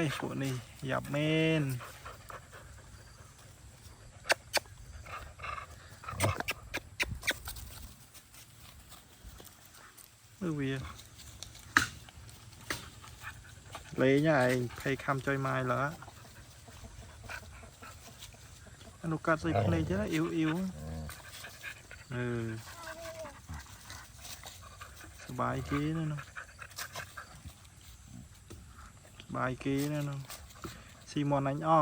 ยพวกนี้หยับเมนมือเวียเลยใหญ่ใครคำจอยไม้เหรออนุกัดใส่เพลงจะอิวสบายกี้นะเนาะสบายกี้นะเนาะซีมอนอันอ้อ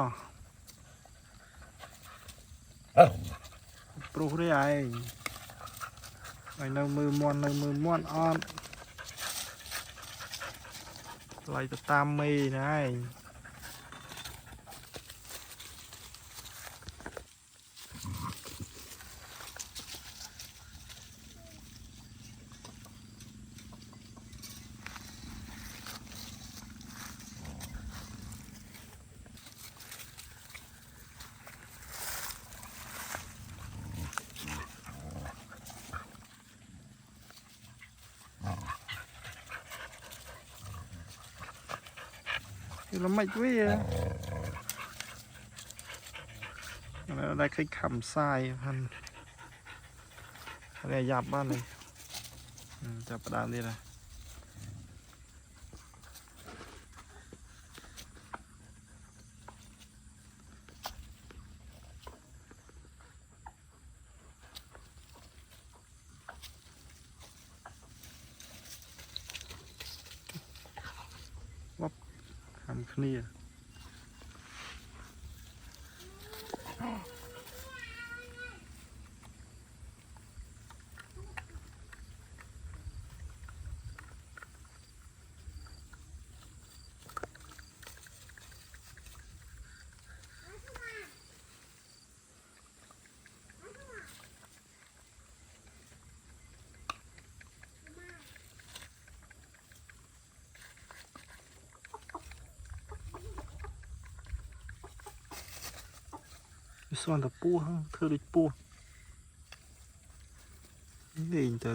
ปลุกได้ไอ้ในมือมอนอ้อนไล่ตามมีนะเราไม่ช่วยแล้วได้แค่คำทรายพันอะไรหยับบ้านเลยจับประดานดีนะวับทำคลีร์ส่วนตะปูฮะเธอดิปูนี่เองเจอ